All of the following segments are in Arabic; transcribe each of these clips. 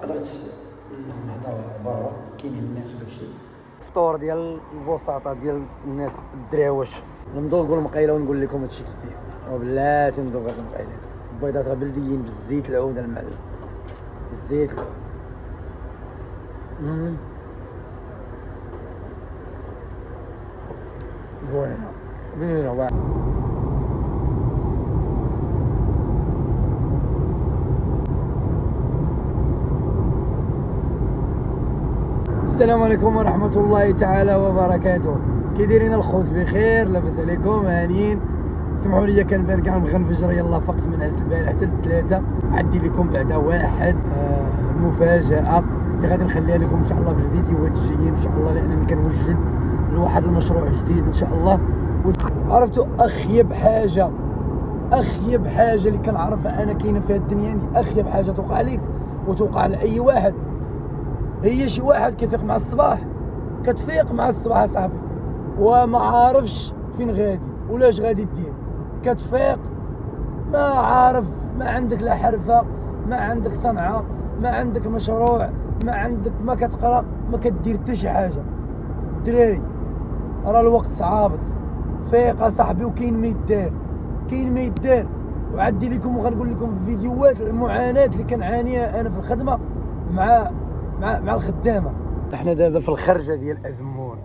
قدرت نهضر برا كاينين الناس وداكشي. الفطور ديال البساطه ديال الناس الدراوش، نبداو نقول مقيله ونقول لكم هادشي كيف وبلاتي نبداو غير المقيلات. البيضات راه بلديين بالزيت العود المعلب، الزيت العود. زوينه بنينه. السلام عليكم ورحمة الله تعالى وبركاته. كي دايرين الخوت بخير؟ لاباس عليكم؟ هانيين؟ سمحوا لي كنبان كاع مغنفجر. يلا فقت من عز البارح حتى ل3. عندي لكم بعدا واحد مفاجأة اللي غادي نخليها لكم ان شاء الله في الفيديوهات الجايين ان شاء الله، لانني كنوجد لواحد المشروع جديد ان شاء الله. عرفتوا اخيب حاجة اللي كنعرفها انا كاينه في هاد الدنيا دي، اخيب حاجة توقع ليك وتوقع لاي واحد، هي شي واحد كيفيق مع الصباح، كتفيق مع الصباح صاحبي وما عارفش فين غادي ولا اش غادي دير. كتفيق ما عارف، ما عندك لا حرفه، ما عندك صنعه، ما عندك مشروع، ما كتقرا، ما كدير حتى شي حاجه. الدراري راه الوقت صعابط، فيق صاحبي وكاين ما يدار. وعدي لكم وغنقول لكم في فيديوهات المعاناه اللي كنعانيها انا في الخدمه مع الخدامه. احنا دابا في الخرجه ديال ازمور،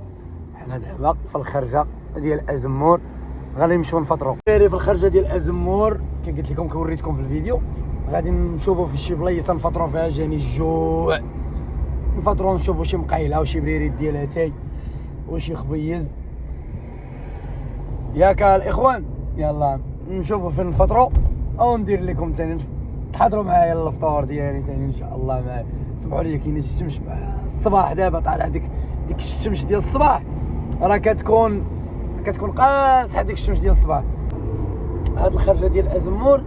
غادي نمشيو نفطروا. في الخرجه ديال ازمور كي قلت لكم كوريتكم في الفيديو، غادي نشوفوا في شي بلايصه نفطروا فيها. جاني الجوع، نفطروا نشوفوا شي مقيله وشي بريريت ديال اتاي وشي خبيز ياك الاخوان. يلا نشوفوا فين نفطروا او ندير لكم ثاني تحضروا معايا الفطور ديالي ثاني ان شاء الله. معايا سمحوا لي كاينه الشمس الصباح دابا طالعه، ديك الشمس ديال الصباح راه كتكون قاصحه ديك الشمس ديال الصباح. هاد الخرجه ديال ازمور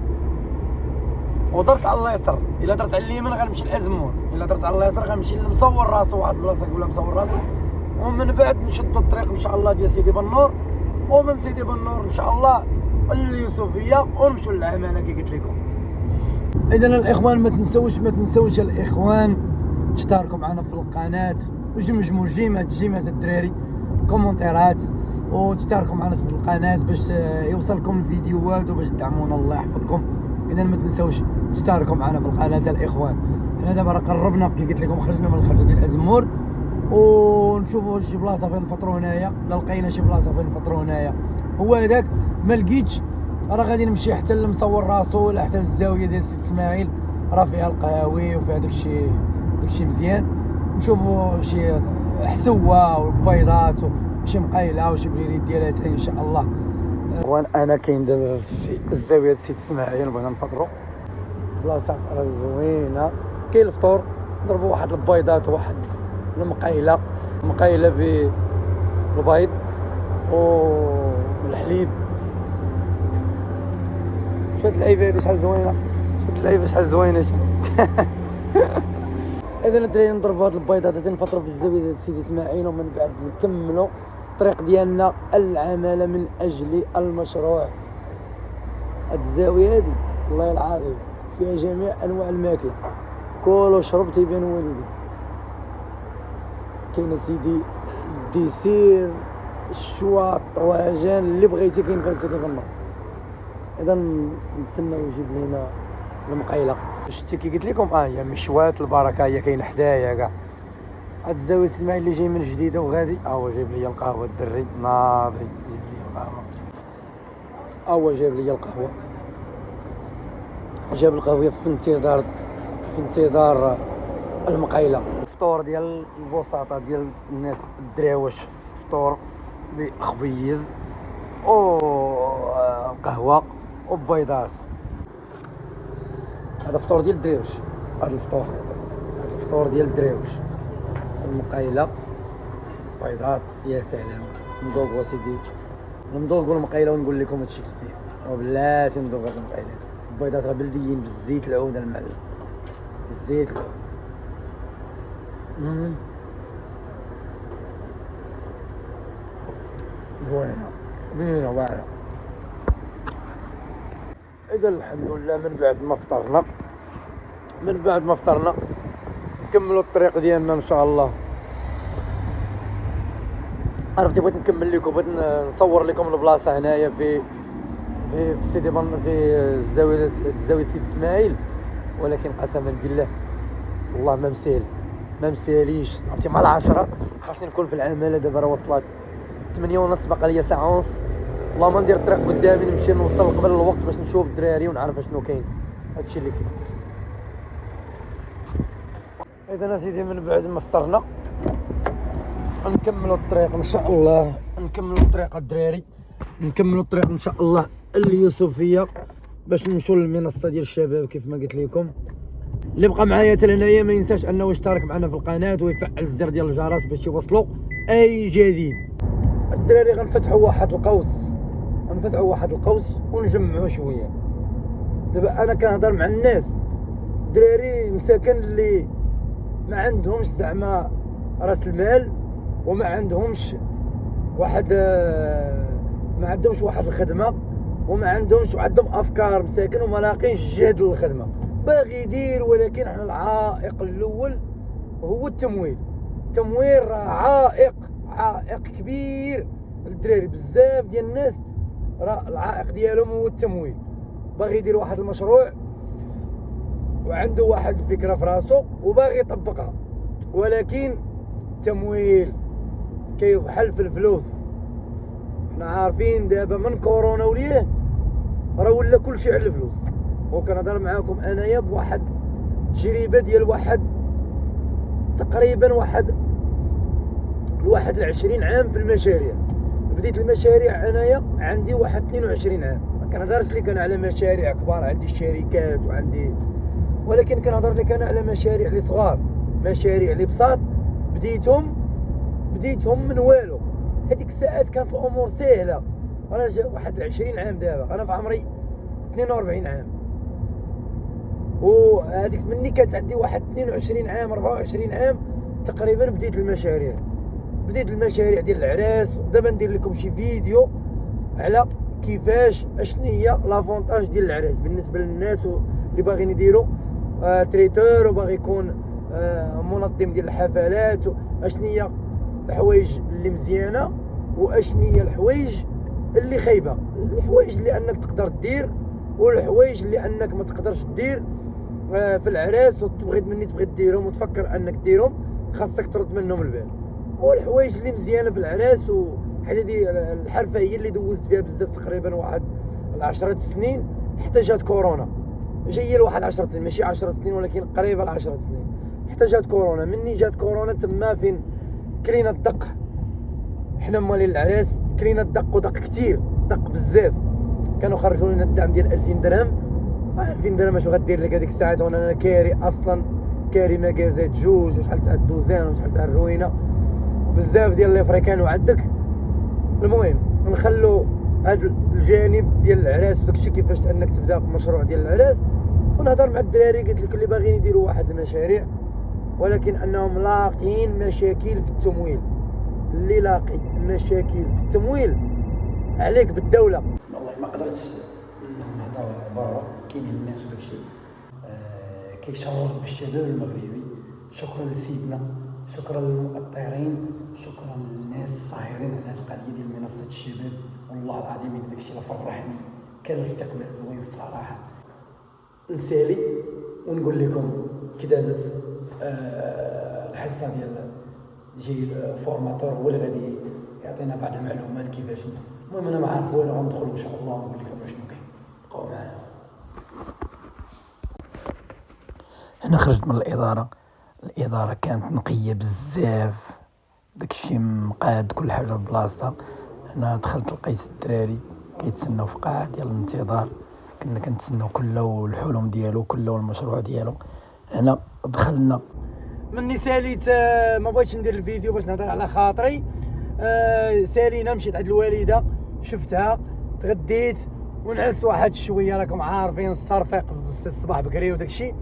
ودرت على اليسر، الا درت على اليمين غنمشي لازمور، الا درت على اليسر غنمشي لمصور راسو، واحد البلاصه كلها مصور راسو، ومن بعد نشدوا الطريق ان شاء الله ديال سيدي بنور، ومن سيدي بنور ان شاء الله اليوسفيه ونمشيو للعمانه كي قلت لكم. اذا الاخوان ما تنسوش الاخوان تشتركوا معنا في القناه وجمجموا جيمات الدراري كومونتيرات، وتشتركوا معنا في القناه باش يوصلكم الفيديوهات وباش تدعمونا الله يحفظكم. اذا ما تنسوش تشتركوا معنا في القناه الاخوان. حنا دابا راه قربنا كي قلت لكم، خرجنا من الخرجه ديال ازمور ونشوفوا شي بلاصه فين نفطروا هنايا. لا لقينا شي بلاصه فين نفطروا هنايا هو هذاك، ما لقيتش راه غادي نمشي حتى لمصور راسو ولا حتى للزاويه ديال سيد اسماعيل، راه فيها القهاوي وفيها داكشي مزيان. نشوفوا شي حسوه والبيضات وشي مقيله وشي بريريت ديالها حتى ان شاء الله. انا كاين دابا في الزاويه ديال سيد اسماعيل، بغينا نفطروا بلاصه راه زوينه، كاين الفطور، نضربوا واحد البيضات وواحد المقيله بالبيض والحليب. شاد اللعيبه هادي شحال زوينه، اذا الدراري نضربوا هاد البيضات هادي نفطروا في الزاويه ديال سيدي اسماعيل، ومن بعد نكملوا الطريق ديالنا العماله من اجل المشروع. هاد الزاويه هادي والله العظيم فيها جميع انواع الماكله، كل وشرب تيبان والدي. كاين سيدي الديسير، الشواط، الطواجن، اللي بغيتي كاين في سيدي بنور. اذا نتسناو يجيب لنا المقيله. شتي كي قلت لكم هي مشوات البركه، هي كاين حدايا كاع. هاد الزاويه اسماعيل اللي جاي من جديده وغادي هو جايب لي القهوه الدري ناضي، جايب لي القهوه، جايب لي القهوه، جاب القهوه في انتظار المقيله. الفطور ديال البساطه ديال الناس الدراوش، فطور بخبيز وقهوه وبيضات. هذا فطور ديال الدراوش، هذا الفطور ديال الدراوش، المقيله، بيضات. يا سلام، نذوقوا سيدي، نذوقوا المقيله ونقول لكم هادشي كيف وبلاتي نذوقوا المقيلات. البيضات راه بلديين بالزيت العود المعلب، الزيت العود. زوينه واعره. اذا الحمد لله من بعد ما فطرنا نكملوا الطريق ديالنا ان شاء الله. عرفتي بغيت نكمل لكم، بغيت نصور لكم البلاصه هنايا في سيدي في الزاويه سيدي اسماعيل، ولكن قسما بالله والله ما مساليش. عرفتي مع 10 خاصني نكون في العماله. دابا راه وصلت 8:30، باقا ليا ساعه ونص. والله ما ندير الطريق قدامي، نمشي نوصل قبل الوقت باش نشوف الدراري ونعرف اشنو كاين. هادشي اللي كاين. اذا اسيدي من بعد ما فطرنا نكملوا الطريق ان شاء الله، نكملوا الطريق الدراري، نكملوا الطريق ان شاء الله اليوسفيه باش نمشوا للمنصه ديال الشباب كيف ما قلت لكم. اللي بقى معايا حتى لهنايا ما ينساش انه يشترك معنا في القناه ويفعل الزر ديال الجرس باش يوصلوا اي جديد. الدراري غنفتحوا واحد القوس ونجمعوا شويه. دابا انا كنهضر مع الناس دراري مساكن اللي ما عندهمش زعما راس المال، وما عندهمش واحد الخدمه، وما عندهمش عندهم افكار مساكن وما لاقينش جهد للخدمه، باغي يدير. ولكن احنا العائق الاول هو التمويل. التمويل راه عائق كبير للدراري. بزاف ديال الناس راه العائق ديالهم هو التمويل. باغي يدير واحد المشروع وعنده واحد الفكره في راسو وباغي يطبقها، ولكن التمويل كيبحال في الفلوس. حنا عارفين دابا من كورونا وليه راه ولا كلشي على الفلوس. وكنهضر معاكم انايا بواحد تجربه ديال تقريبا واحد 20 عام في المشاريع. بديت المشاريع انايا عندي واحد 22 عام. ما كنهضرش لك انا على مشاريع كبار عندي الشركات وعندي، ولكن كنهضر لك انا على مشاريع اللي صغار، مشاريع اللي بساط بديتهم من والو. هذيك الساعات كانت الامور سهله. انا واحد 20 عام دابا، انا في عمري 42 عام، وهذيك مني كانت عندي واحد 22 عام 24 عام تقريبا بديت المشاريع ديال العراس. ودابا ندير لكم شي فيديو على كيفاش اشنو هي لافونتاج ديال العراس بالنسبه للناس اللي باغيين يديروا تريتور وباغي يكون منظم ديال الحفلات. اشنو هي الحوايج اللي مزيانه واشنو هي الحوايج اللي خايبه، الحوايج اللي انك تقدر دير والحوايج اللي انك ما تقدرش دير في العراس وتبغي ديرهم وتفكر انك ديرهم، خاصك ترد منهم البال. والحوايج اللي مزيانه في العراس، وهذه الحرفه هي اللي دوزت فيها بزاف تقريبا واحد 10 سنين حتى جات كورونا. جايه لواحد 10 سنين، ماشي 10 سنين ولكن قريبه ل 10 سنين حتى جات كورونا. مني جات كورونا تما فين كلينا الدق، حنا موالين العراس كلينا الدق ودق كتير، دق بزاف. كانوا خرجوا لنا الدعم ديال 2000 درهم. 2000 درهم اش غدير لك هذيك الساعات وانا كاري اصلا كاري مكازات جوج وشحال تاع الدوزان وشحال تاع الروينه، بزاف ديال لي كانوا عندك. المهم نخلو هذا الجانب ديال العراس وداكشي كيفاش انك تبدا بمشروع ديال العراس، ونهضر مع الدراري قلت لك اللي باغيين يديروا واحد المشاريع ولكن انهم لاقين مشاكل في التمويل. اللي لاقي مشاكل في التمويل عليك بالدوله. والله ما قدرتش نهضر برا، كاينين الناس وداكشي كيشرف بالشباب المغربي. شكرا لسيدنا، شكرا للمؤطرين، شكرا للناس الصاهرين على هذه القضيه ديال منصه الشباب. والله العظيم داكشي اللي فرحني، كان الاستقبال زوين الصراحه. نسالي ونقول لكم كي دازت الحصه ديال جي فورماتور هو اللي غادي يعطينا بعض المعلومات كيفاش. المهم انا ما عارف وين غندخل ان شاء الله ونقول لكم شنو كاين. بقاو معايا. انا خرجت من الاداره كانت نقيه بزاف، داكشي مقاد كل حاجه بلاصتها. انا دخلت لقيت الدراري كيتسناو في قاعه ديال الانتظار، كنا كنتسناو كله والحلم ديالو كله والمشروع ديالو. هنا دخلنا مني ساليت، ما بغيتش ندير الفيديو باش نهضر على خاطري. سالينا مشيت عند الوالده شفتها تغديت ونعست واحد شويه. راكم عارفين الصرفيق في الصباح بكري وداكشي،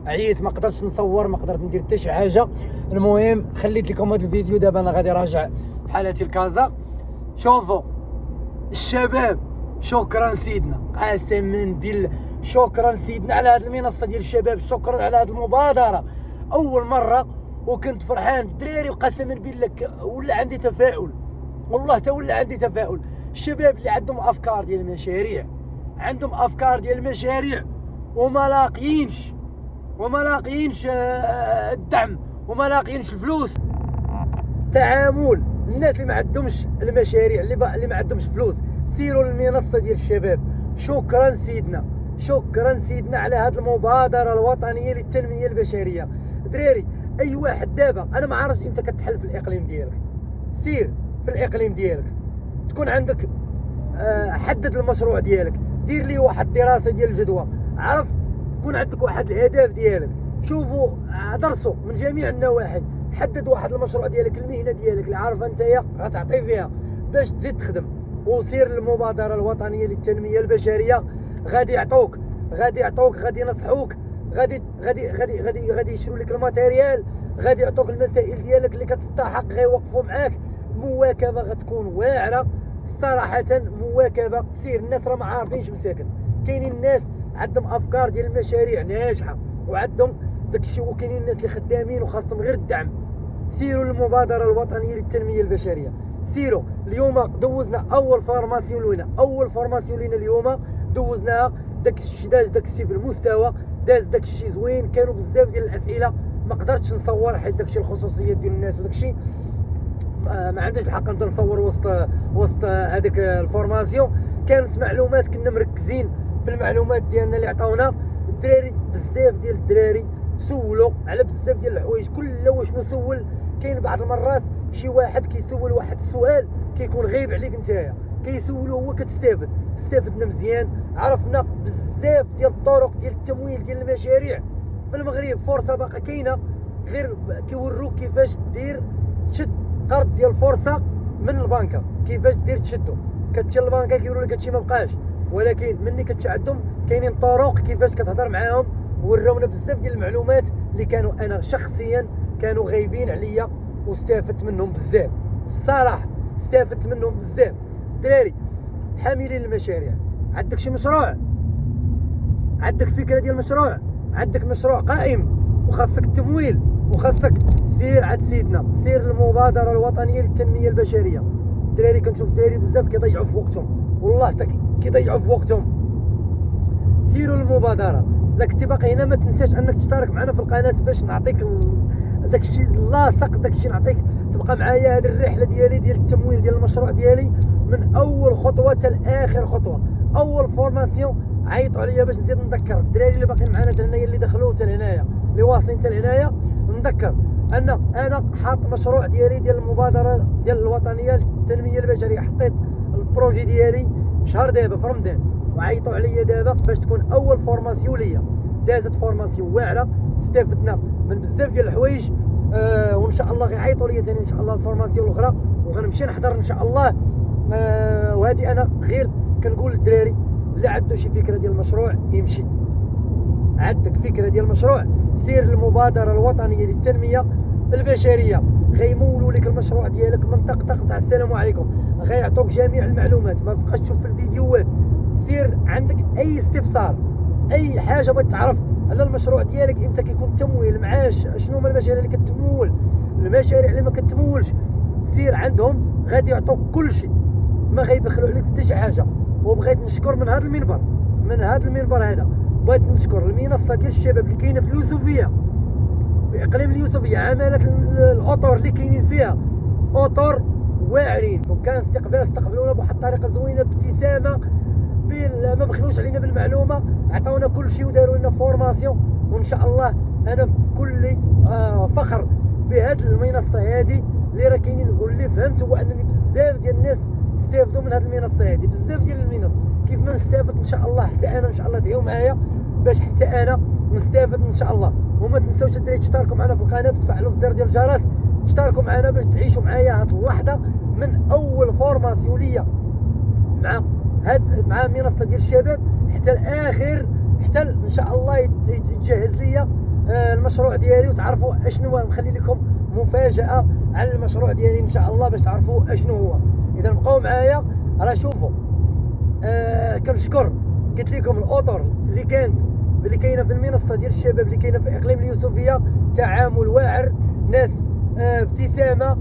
عييت ما قدرتش نصور، ما قدرت ندير حتى شي حاجه. المهم خليت لكم هذا الفيديو. دابا انا غادي راجع بحالتي لكازا. شوفوا الشباب، شكرا سيدنا، قسما بالله شكرا سيدنا على هذه المنصه ديال الشباب، شكرا على هذه المبادره. اول مره وكنت فرحان الدراري، وقسما بالله ولا عندي تفاؤل، والله تا ولا عندي تفاؤل. الشباب اللي عندهم افكار ديال المشاريع، عندهم افكار ديال المشاريع وما لاقيينش الدعم، وما لاقيينش الفلوس. تعامل الناس اللي ما عندهمش المشاريع، اللي ما عندهمش فلوس، سيروا للمنصه ديال الشباب. شكرا سيدنا، شكرا سيدنا على هذه المبادره الوطنيه للتنميه البشريه. دراري اي واحد دابا، انا ما عرفتش امتى كتحل في الاقليم ديالك، سير في الاقليم ديالك تكون عندك حدد المشروع ديالك، دير لي واحد دراسه ديال الجدوى، عرف يكون عندك واحد الاهداف ديالك، شوفوا درسوا من جميع النواحي، حدد واحد المشروع ديالك، المهنه ديالك اللي عارفه نتايا غتعطي فيها باش تزيد تخدم، وسير للمبادره الوطنيه للتنميه البشريه. غادي يعطوك غادي ينصحوك، غادي يشروا لك الماتيريال، غادي يعطوك المسائل ديالك اللي كتستحق، غيوقفوا معاك، مواكبه غتكون واعره صراحه. مواكبه، سير. الناس راه ما عارفينش مساكن، كاينين الناس عندهم افكار ديال المشاريع ناجحه وعندهم داكشي، وكاينين الناس اللي خدامين وخاصهم غير الدعم. سيروا للمبادره الوطنيه للتنميه البشريه، سيروا. اليوم دوزنا اول فورماسيون لينا اليوم دوزناها، داكشي داكشي في المستوى، داكشي زوين. كانوا بزاف ديال الاسئله ما قدرتش نصور حيت داكشي الخصوصيات ديال الناس، وداكشي ما عنديش الحق نبدا نصور وسط هذيك الفورماسيون. كانت معلومات، كنا مركزين في المعلومات ديالنا اللي عطاونا الدراري. بزاف ديال الدراري سولوا على بزاف ديال الحوايج، كل واش نسول. كاين بعض المرات شي واحد كيسول واحد السؤال كيكون غايب عليك نتايا، كيسولو هو استفدنا مزيان. عرفنا بزاف ديال الطرق ديال التمويل ديال المشاريع في المغرب. فرصه باقا كاينه، غير كيوروك كيفاش دير تشد قرض ديال الفرصه من البنكه، كيفاش دير تشدو. كتمشي للبنكه كيقولوا لك هادشي ما بقاش، ولكن مني كتمشي عندهم كاينين طرق كيفاش كتهضر معاهم. وراونا بزاف ديال المعلومات اللي كانوا انا شخصيا كانوا غايبين عليا، واستفدت منهم بزاف الصراحه، استفدت منهم بزاف. الدراري حاملين المشاريع، عندك شي مشروع، عندك فكره ديال مشروع، عندك مشروع قائم وخاصك التمويل وخاصك، سير عند سيدنا، سير المبادره الوطنيه للتنميه البشريه. الدراري كنشوف الدراري بزاف كيضيعوا في وقتهم، والله حتى كيضيعوا في وقتهم. سيروا المبادره. لا كنتي باقي هنا ما تنساش انك تشترك معنا في القناه باش نعطيك داكشي اللاصق، داكشي نعطيك تبقى معايا. هذه الرحله ديالي ديال التمويل ديال المشروع ديالي من اول خطوه حتى لاخر خطوه. اول فورماسيون عيطوا عليا باش نزيد نذكر الدراري اللي باقيين معنا حتى هنايا، اللي دخلوا حتى لهنايا، اللي واصلين حتى لهنايا، نذكر ان انا حاط مشروع ديالي ديال المبادره ديال الوطنيه للتنميه البشريه. حطيت البروجي ديالي شهر دابا في رمضان، وعيطوا عليا دابا باش تكون اول فورماسيون ليا. دازت فورماسيون واعره، استفدنا من بزاف ديال الحوايج. وان شاء الله غيعيطوا ليا ثاني ان شاء الله الفورماسيون الاخرى، وغنمشي نحضر ان شاء الله. وهذه انا غير كنقول للدراري اللي عنده شي فكره ديال المشروع يمشي. عندك فكره ديال المشروع، سير للمبادره الوطنيه للتنميه البشريه، غيمولوا لك المشروع ديالك من طق تاع السلام عليكم، غيعطوك جميع المعلومات، ما بقاش تشوف في الفيديوهات. سير عندك اي استفسار، اي حاجه بغيت تعرف على المشروع ديالك، امتى كيكون التمويل، معاش شنو هما المشاريع اللي كتمول، المشاريع اللي ما كتمولش، سير عندهم غادي يعطوك كل شيء، ما غيبخلوا عليك حتى شي حاجه. وبغيت نشكر من هذا المنبر هذا بغيت نشكر المنصه ديال الشباب اللي كاينه في اليوسفيه، باقليم اليوسفيه، عماله الاطر اللي كاينين فيها اطر واعرين، وكان استقبلونا بواحد الطريقه زوينه، بابتسامه، ما بخلوش علينا بالمعلومه، عطاونا كل شيء وداروا لنا فورماسيون. وان شاء الله انا في كل فخر بهذه المنصه هذه اللي راه كاينين. واللي فهمت هو انني بزاف ديال الناس استافدوا من هذه المنصه هذه، بزاف ديال المنص. كيف ما نستافد ان شاء الله حتى انا ان شاء الله دعيو معايا باش حتى انا نستافد ان شاء الله. وما تنساوش الدراري تشتركوا معنا في القناه وتفعلوا الزر ديال الجرس، تشتركوا معنا باش تعيشوا معايا هذه اللحظه من اول فورماسيون ليا مع منصه ديال الشباب حتى الاخر، حتى ان شاء الله يتجهز ليا المشروع ديالي، وتعرفوا اشنو هو. نخلي لكم مفاجاه على المشروع ديالي ان شاء الله باش تعرفوا اشنو هو. اذا بقاو معايا. راه شوفوا كنشكر، قلت لكم الاطر اللي كانت اللي كاينه في المنصه ديال الشباب اللي كاينه في اقليم اليوسفيه، تعامل واعر، ناس ابتسامه،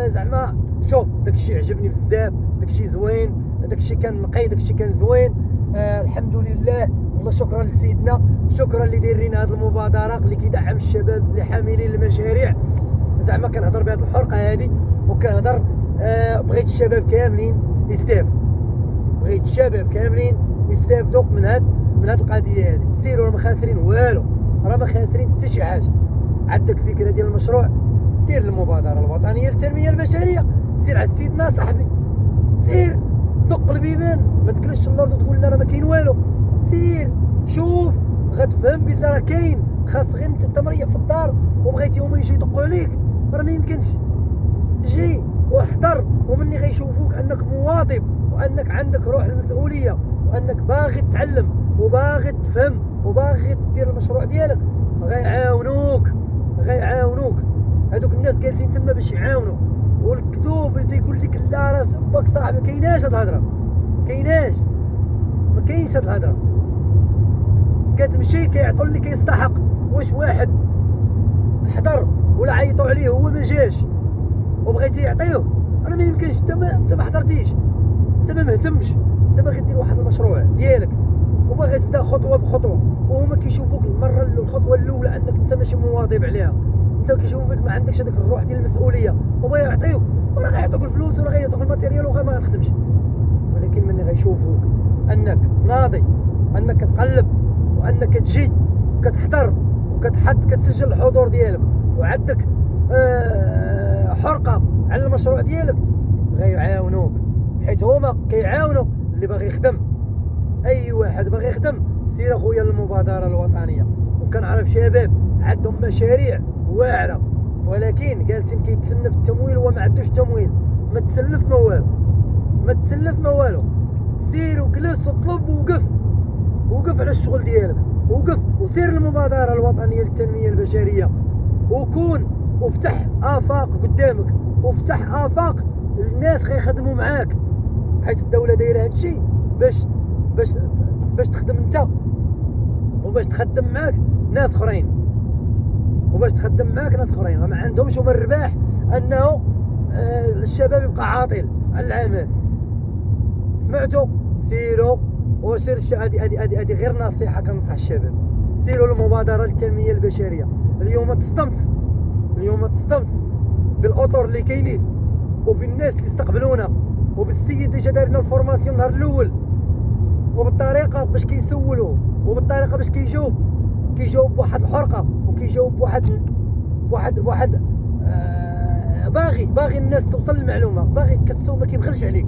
زعما شوف داكشي عجبني بزاف، داكشي زوين، داكشي كان نقي، داكشي كان زوين. الحمد لله، والله شكرا لسيدنا، شكرا اللي دايرين هذه المبادره اللي كيدعم الشباب اللي حاملين المشاريع. زعما كنهضر بهذه الحرقه هذه، وكنهضر بغيت الشباب كاملين يستافدوا، بغيت الشباب كاملين يستافدوا من هاد القضيه هذه. سيروا، ما خاسرين والو، راه ما خاسرين حتى شي حاجه. عندك فكره ديال المشروع، سير للمبادره الوطنيه للتنميه البشريه، سير عند سيدنا صاحبي، سير دق البيبان، ما تجلسش الارض وتقول لا راه ما كاين والو. سير شوف، غتفهم بلي راه كاين. خاص غير انت مريح في الدار وبغيتي هما يجي يدقوا عليك، راه ما يمكنش. جي واحضر، ومني غيشوفوك انك مواظب، وانك عندك روح المسؤوليه، وانك باغي تتعلم وباغي تفهم وباغي دير المشروع ديالك، غيعاونوك. هذوك الناس جالسين تما باش يعاونوا، والكذوب اللي يقول لك لا راه باك صاحبي، كايناش هاد الهضره، ما كاينش هاد الهضره. كتمشي كيعطوا اللي كيستحق. واش واحد حضر ولا عيطوا عليه هو ما جاش وبغيتي يعطيه؟ انا ما يمكنش. انت ما حضرتيش، انت ما مهتمش، انت باغي دير واحد المشروع ديالك وباغي تبدا خطوه بخطوه، وهما كيشوفوك الخطوه الاولى انك انت ماشي مواظب عليها، انت كيشوفوا فيك ما عندكش هذيك الروح ديال المسؤوليه، وبغا يعطيوك وراه غيعطوك الفلوس وراه غيعطوك الماتيريال وغير ما غتخدمش. ولكن ملي غيشوفوك انك ناضي، انك كتقلب، وانك تجي وكتحضر كتسجل الحضور ديالك، وعندك حرقه على المشروع ديالك، غيعاونوك، حيت هما كيعاونوا اللي باغي يخدم. اي واحد باغي يخدم سير اخويا للمبادره الوطنيه. وكنعرف شباب عندهم مشاريع واعره، ولكن جالسين كيتسنى في التمويل وما عندوش تمويل. ما تسلف ما والو. سير وجلس وطلب وقف على الشغل ديالك، وسير للمبادره الوطنيه للتنميه البشريه، وفتح افاق قدامك، وفتح افاق الناس غيخدموا معاك، حيت الدوله دايره هادشي باش تخدم انت، وباش تخدم معاك ناس اخرين، ما عندهمش هما الرباح انه الشباب يبقى عاطل على العمل. سمعتوا؟ سيروا وسير. هذه غير نصيحه كنصح الشباب، سيروا للمبادره للتنميه البشريه. اليوم تصدمت بالاطر اللي كاينين، وبالناس اللي استقبلونا، وبالسيد اللي جا دار لنا الفورماسيون النهار الاول، وبالطريقه باش كيسولوا، وبالطريقه باش كيجاوب بواحد الحرقه، وكيجاوب بواحد باغي الناس توصل المعلومه، باغي كتسول، ما كيبخلش عليك.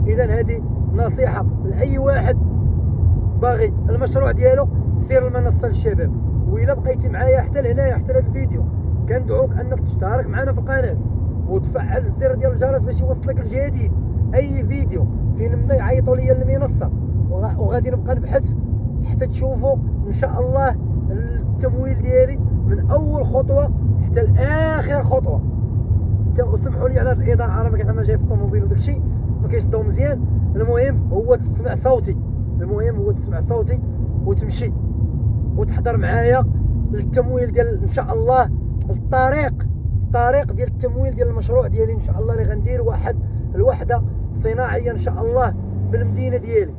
اذا هذه نصيحه لاي واحد باغي المشروع ديالو، سير المنصه للشباب. وإلا بقيتي معايا حتى لهنايا، حتى لهذا الفيديو، كندعوك انك تشترك معنا في القناه وتفعل الزر ديال الجرس باش يوصلك الجديد. اي فيديو فين ما يعيطوا لي المنصه، وغادي نبقى نبحث حتى تشوفوا ان شاء الله التمويل ديالي من اول خطوه حتى لاخر خطوه. وسمحوا لي على هذه الاضاءه، راه ما جاي في الطوموبيل وداك الشيء ما كيشدو مزيان. المهم هو تسمع صوتي، وتمشي وتحضر معايا للتمويل ديال ان شاء الله الطريق ديال التمويل ديال المشروع ديالي ان شاء الله، اللي غندير واحد الوحده صناعيه ان شاء الله في المدينه ديالي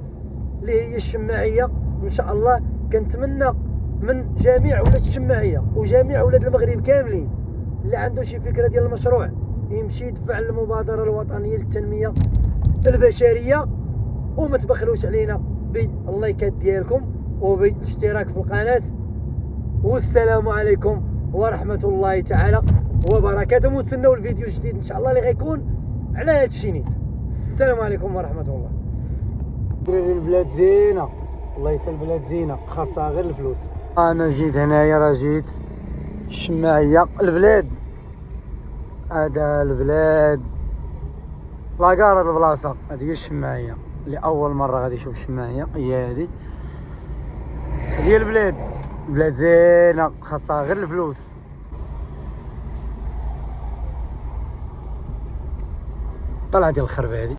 اللي هي الشماعيه. ان شاء الله كنتمنى من جميع ولاد الشماعيه وجميع ولاد المغرب كاملين اللي عنده شي فكره ديال المشروع يمشي يدفع للمبادره الوطنيه للتنميه البشريه، وما تبخلوش علينا باللايكات ديالكم وبالاشتراك في القناه. والسلام عليكم ورحمه الله تعالى وبركاته. وتسناو الفيديو الجديد ان شاء الله اللي غيكون على هذا الشيء نيت. السلام عليكم ورحمه الله. دراري البلاد زينه، والله حتى البلاد زينه، خاصها غير الفلوس. انا جيت هنايا، راه جيت الشماعيه البلاد، هذا البلاد لاكار، هاد البلاصه هذه هي الشماعيه. اللي اول مره غادي يشوف الشماعيه هي هذه البلاد زينه، خاصها غير الفلوس. طلع ديال الخربه هذه.